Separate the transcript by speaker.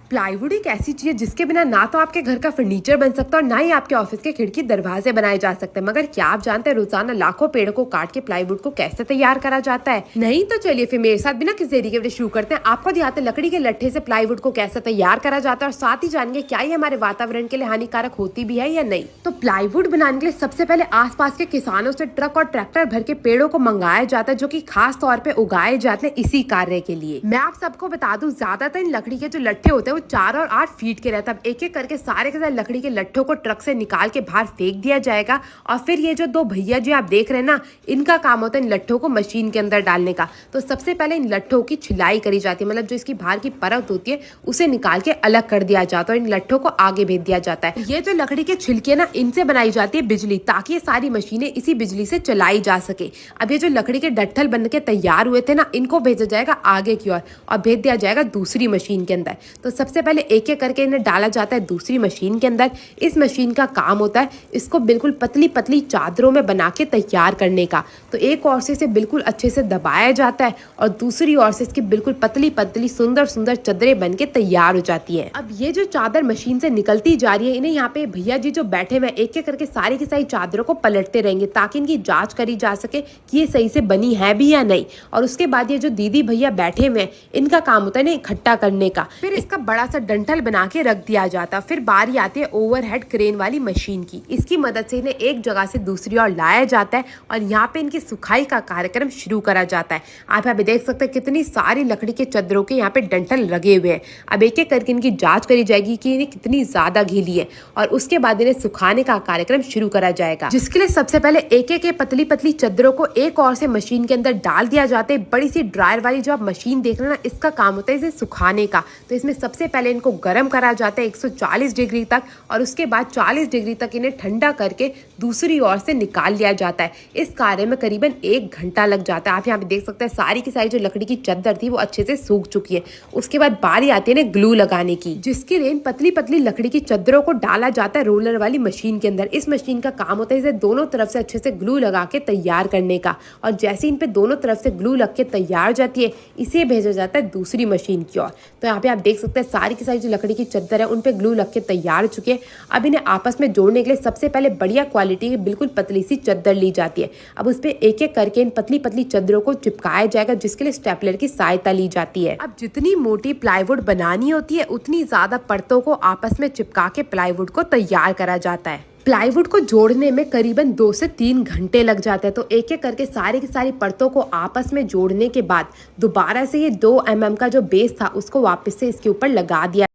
Speaker 1: Plywood एक ऐसी चीज है जिसके बिना ना तो आपके घर का फर्नीचर बन सकता और ना ही आपके ऑफिस के खिड़की दरवाजे बनाए जा सकते हैं। मगर क्या आप जानते हैं रोजाना लाखों पेड़ों को काट के प्लाईवुड को कैसे तैयार करा जाता है? नहीं तो चलिए फिर मेरे साथ बिना किसी देरी के शुरू करते हैं। आपको दिखाते हैं लकड़ी के लट्ठे से प्लाईवुड को कैसे तैयार करा जाता है और साथ ही जानेंगे क्या ये हमारे वातावरण के लिए हानिकारक होती भी है या नहीं। तो प्लाईवुड बनाने के लिए सबसे पहले आसपास के किसानों से ट्रक और ट्रैक्टर भर के पेड़ों को मंगाया जाता है, जो कि खास तौर पे उगाए जाते हैं इसी कार्य के लिए। मैं आप सबको बता दूं, ज्यादातर इन लकड़ी के जो लट्ठे होते हैं वो 4 और 8 फीट के रहता है। अब एक एक करके सारे के सारे लकड़ी के लट्ठों को ट्रक से निकाल के बाहर फेंक दिया जाएगा और फिर ये जो दो भैया जी आप देख रहे हैं ना, इनका काम होता है इन लट्ठों को मशीन के अंदर डालने का। तो सबसे पहले इन लट्ठों की छिलाई करी जाती है, मतलब जो इसकी बाहर की परत होती है उसे निकाल के अलग कर दिया जाता है और इन लट्ठों को आगे भेज दिया जाता है। ये जो लकड़ी के छिलके ना, इनसे बनाई जाती है बिजली, ताकि ये सारी मशीनें इसी बिजली से चलाई जा सके। अब ये जो लकड़ी के डट्ठल बन के तैयार हुए थे ना, इनको भेजा जाएगा आगे की ओर और भेज दिया जाएगा दूसरी मशीन के अंदर। तो सबसे पहले एक एक करके इन्हें डाला जाता है दूसरी मशीन के अंदर। इस मशीन का काम होता है इसको बिल्कुल पतली पतली चादरों में बना के तैयार करने का। तो एक ओर से इसे बिल्कुल अच्छे से दबाया जाता है और दूसरी ओर से इसकी बिल्कुल पतली पतली सुंदर सुंदर चादरें बन के तैयार हो जाती है। अब ये जो चादर मशीन से निकलती जा रही है, इन्हें यहाँ पे भैया जी जो बैठे हुए एक एक करके सारी की सारी चादरों को पलटते रहेंगे ताकि इनकी जांच करी जा सके कि ये सही से बनी है भी या नहीं। और उसके बाद ये जो दीदी भैया बैठे हुए हैं, इनका काम होता है इन्हें इकट्ठा करने का। फिर इसका बड़ा सा डंठल बना के रख दिया जाता। फिर बारी आती है ओवरहेड क्रेन वाली मशीन की। इसकी मदद से इन्हें एक जगह से दूसरी ओर लाया जाता है और यहाँ पे इनकी सुखाई का कार्यक्रम शुरू करा जाता है। आप यहाँ पे देख सकते हैं कितनी सारी लकड़ी के चादरों के यहाँ पे डंठल लगे हुए हैं। अब एक एक करके इनकी जांच करी जाएगी कि इन्हें कितनी ज्यादा गीली है और उसके बाद इन्हें सुखाने का कार्यक्रम शुरू करा जाएगा, जिसके लिए सबसे पहले एक एक पतली पतली चादरों को एक और से मशीन के अंदर डाल दिया जाता है। बड़ी सी ड्रायर वाली जो आप मशीन देख रहे हैं ना, इसका काम होता है इसे सुखाने का। तो इसमें सबसे पहले इनको गर्म करा जाता है 140 डिग्री तक और उसके बाद 40 डिग्री तक इन्हें ठंडा करके दूसरी ओर से निकाल लिया जाता है। इस कार्य में करीबन 1 घंटा लग जाता है। आप यहाँ पे देख सकते हैं सारी की सारी जो लकड़ी की चादर थी वो अच्छे से सूख चुकी है। उसके बाद बारी आती है ग्लू लगाने की, जिसके लिए पतली पतली लकड़ी की चादरों को डाला जाता है रोलर वाली मशीन के अंदर। इस मशीन का काम होता है इसे दोनों तरफ से अच्छे से ग्लू लगा के तैयार करने का। और जैसे इन पे दोनों तरफ से ग्लू लग के तैयार हो जाती है, इसे भेजा जाता है दूसरी मशीन की ओर। तो यहाँ पे आप देख सकते हैं सारी की सारी जो लकड़ी की चादर है उन पे ग्लू लग के तैयार हो चुकी है। अब इन्हें आपस में जोड़ने के लिए सबसे पहले बढ़िया क्वालिटी की बिल्कुल पतली सी चादर ली जाती है। अब उस पर एक एक करके इन पतली पतली चादरों को चिपकाया जाएगा, जिसके लिए स्टेपलर की सहायता ली जाती है। अब जितनी मोटी प्लाईवुड बनानी होती है उतनी ज्यादा परतों को आपस में चिपका के प्लाईवुड को तैयार करा जाता है। प्लाईवुड को जोड़ने में करीबन 2 से 3 घंटे लग जाते हैं। तो एक एक करके सारी की सारी परतों को आपस में जोड़ने के बाद दोबारा से ये 2 mm का जो बेस था उसको वापस से इसके ऊपर लगा दिया।